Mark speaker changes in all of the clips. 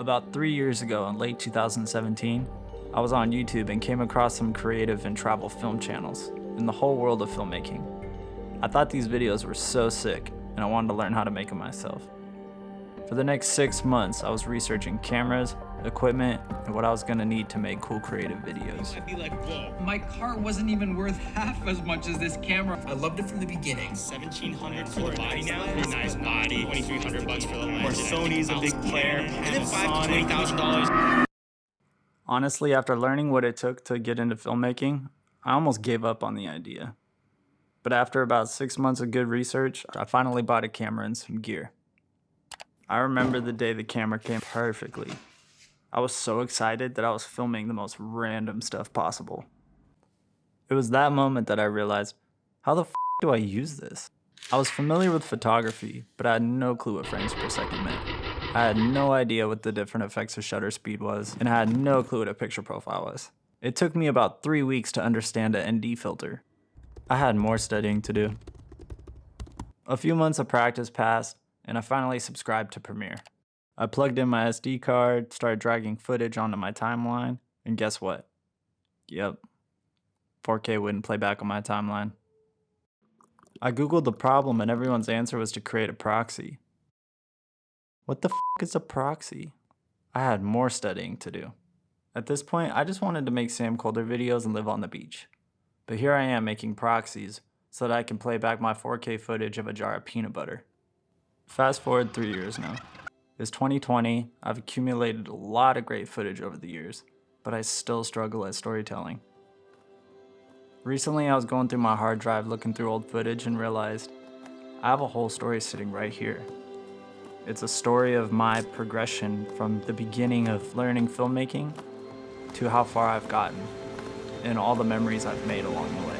Speaker 1: About 3 years ago in late 2017, I was on YouTube and came across some creative and travel film channels in the whole world of filmmaking. I thought these videos were so sick and I wanted to learn how to make them myself. For the next 6 months, I was researching cameras, equipment, and what I was gonna need to make cool creative videos.
Speaker 2: I'd be like, whoa.
Speaker 3: My car wasn't even worth half as much as this camera.
Speaker 2: I loved it from the beginning. $1,700 for the body now. Nice body. $2,300 for the lens. Or Sony's a big player. And then $5,000 to $20,000.
Speaker 1: Honestly, after learning what it took to get into filmmaking, I almost gave up on the idea. But after about 6 months of good research, I finally bought a camera and some gear. I remember the day the camera came perfectly. I was so excited that I was filming the most random stuff possible. It was that moment that I realized, how the f do I use this? I was familiar with photography, but I had no clue what frames per second meant. I had no idea what the different effects of shutter speed was, and I had no clue what a picture profile was. It took me about 3 weeks to understand an ND filter. I had more studying to do. A few months of practice passed, and I finally subscribed to Premiere. I plugged in my SD card, started dragging footage onto my timeline, and guess what? Yep, 4K wouldn't play back on my timeline. I googled the problem and everyone's answer was to create a proxy. What the f is a proxy? I had more studying to do. At this point, I just wanted to make Sam Colder videos and live on the beach. But here I am making proxies so that I can play back my 4K footage of a jar of peanut butter. Fast forward 3 years now. It's 2020, I've accumulated a lot of great footage over the years, but I still struggle at storytelling. Recently I was going through my hard drive looking through old footage and realized I have a whole story sitting right here. It's a story of my progression from the beginning of learning filmmaking to how far I've gotten and all the memories I've made along the way.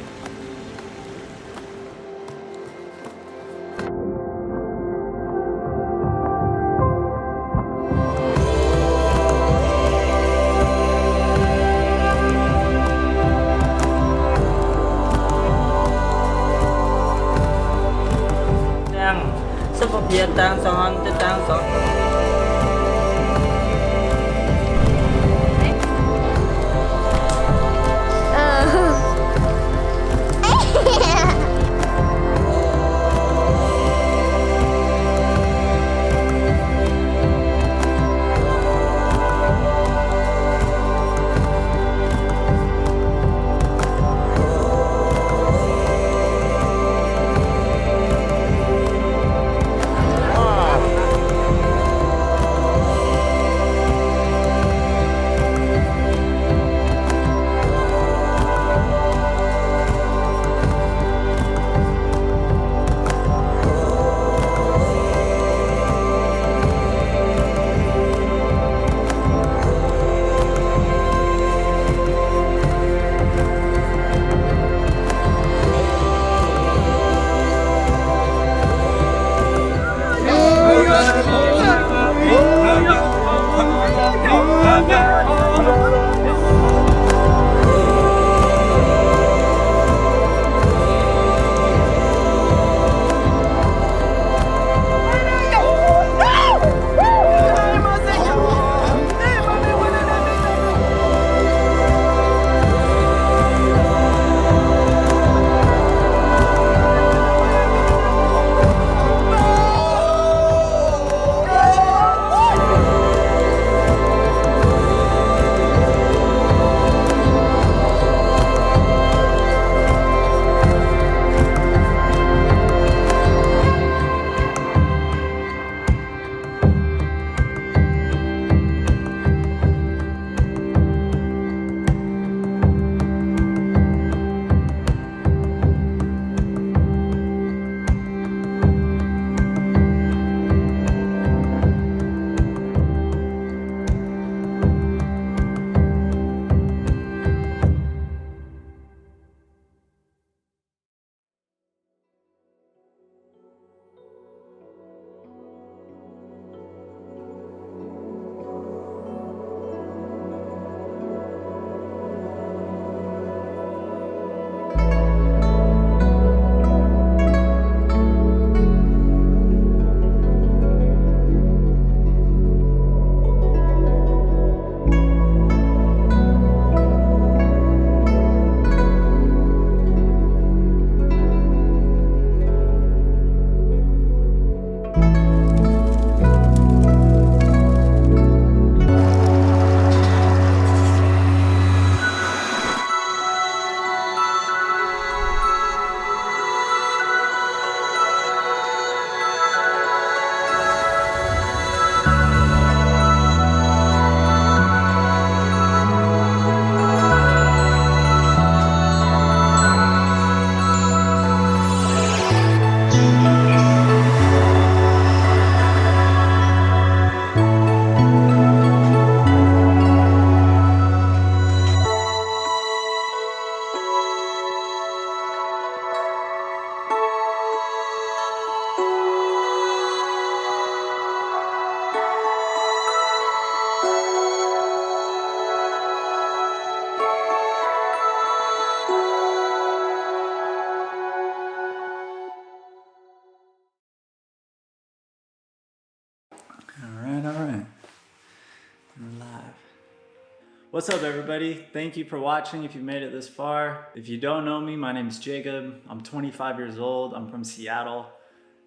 Speaker 1: What's up, everybody? Thank you for watching if you made it this far. If you don't know me, my name is Jacob. I'm 25 years old. I'm from Seattle,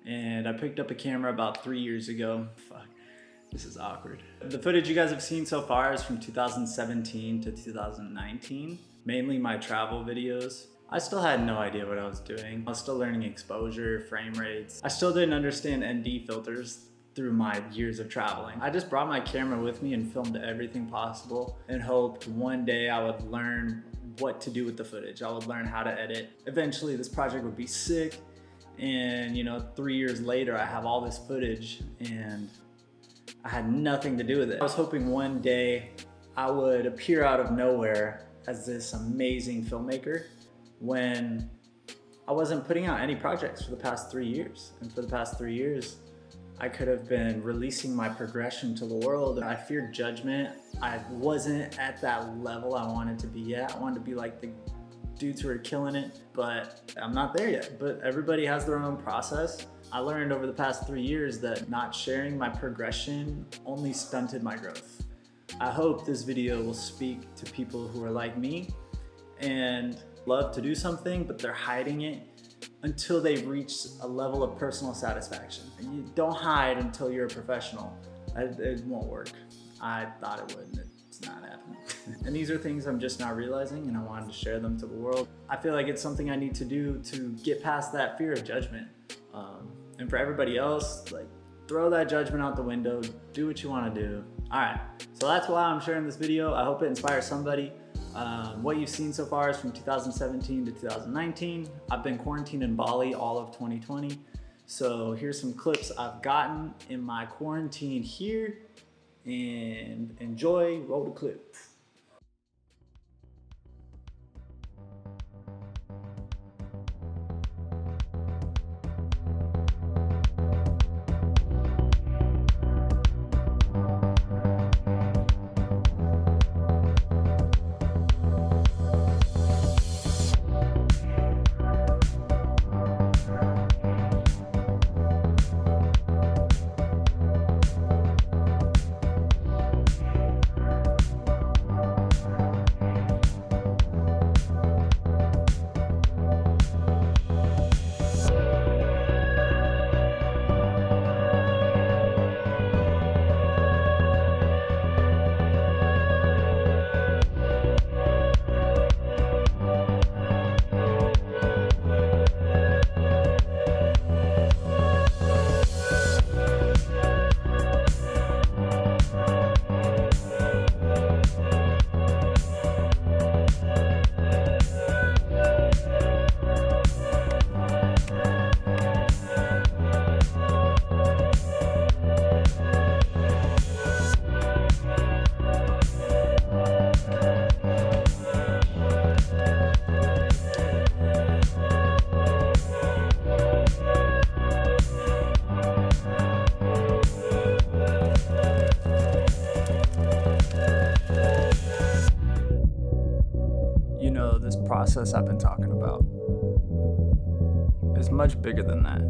Speaker 1: and I picked up a camera about 3 years ago. Fuck, this is awkward. The footage you guys have seen so far is from 2017 to 2019, mainly my travel videos. I still had no idea what I was doing. I was still learning exposure, frame rates. I still didn't understand ND filters through my years of traveling. I just brought my camera with me and filmed everything possible and hoped one day I would learn what to do with the footage. I would learn how to edit. Eventually this project would be sick, and 3 years later I have all this footage and I had nothing to do with it. I was hoping one day I would appear out of nowhere as this amazing filmmaker when I wasn't putting out any projects for the past 3 years. And for the past 3 years, I could have been releasing my progression to the world. I feared judgment. I wasn't at that level I wanted to be at. I wanted to be like the dudes who are killing it, but I'm not there yet. But everybody has their own process. I learned over the past 3 years that not sharing my progression only stunted my growth. I hope this video will speak to people who are like me and love to do something, but they're hiding it until they've reached a level of personal satisfaction. And you don't hide until you're a professional. It won't work. I thought it would, and it's not happening. And these are things I'm just not realizing, and I wanted to share them to the world. I feel like it's something I need to do to get past that fear of judgment. And for everybody else, like, throw that judgment out the window, do what you want to do. All right, so that's why I'm sharing this video. I hope it inspires somebody. What you've seen so far is from 2017 to 2019. I've been quarantined in Bali all of 2020. So here's some clips I've gotten in my quarantine here, and enjoy, roll the clip. This process I've been talking about is much bigger than that.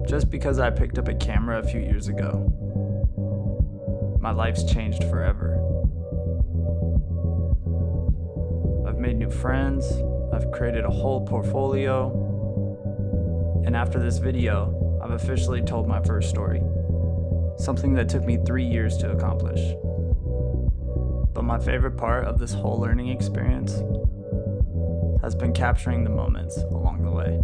Speaker 1: Just because I picked up a camera a few years ago, my life's changed forever. I've made new friends, I've created a whole portfolio, and after this video, I've officially told my first story. Something that took me 3 years to accomplish. But my favorite part of this whole learning experience has been capturing the moments along the way.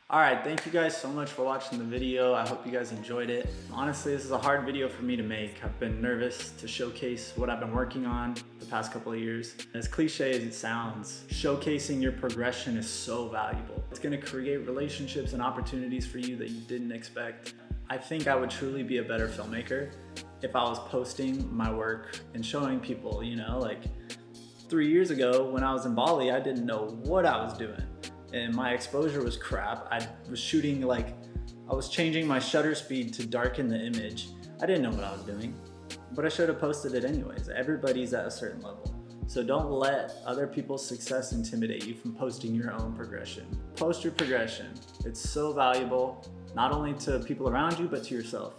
Speaker 1: Alright, thank you guys so much for watching the video. I hope you guys enjoyed it. Honestly, this is a hard video for me to make. I've been nervous to showcase what I've been working on the past couple of years. As cliche as it sounds, showcasing your progression is so valuable. It's gonna create relationships and opportunities for you that you didn't expect. I think I would truly be a better filmmaker if I was posting my work and showing people, you know, like 3 years ago when I was in Bali, I didn't know what I was doing. And my exposure was crap. I was shooting like, I was changing my shutter speed to darken the image. I didn't know what I was doing, but I should have posted it anyways. Everybody's at a certain level. So don't let other people's success intimidate you from posting your own progression. Post your progression. It's so valuable, not only to people around you, but to yourself.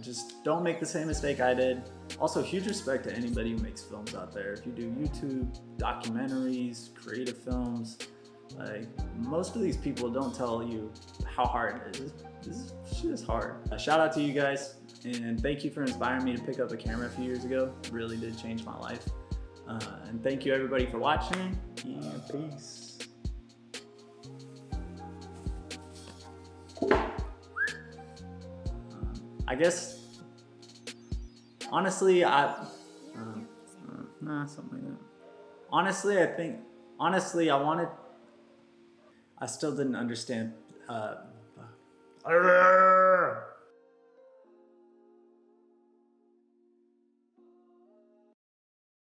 Speaker 1: Just don't make the same mistake I did. Also, huge respect to anybody who makes films out there. If you do YouTube, documentaries, creative films, like most of these people don't tell you how hard it is. This shit is hard. Shout out to you guys, and thank you for inspiring me to pick up a camera a few years ago. It really did change my life. And thank you everybody for watching, and peace. I guess, honestly, something like that. Honestly, I still didn't understand.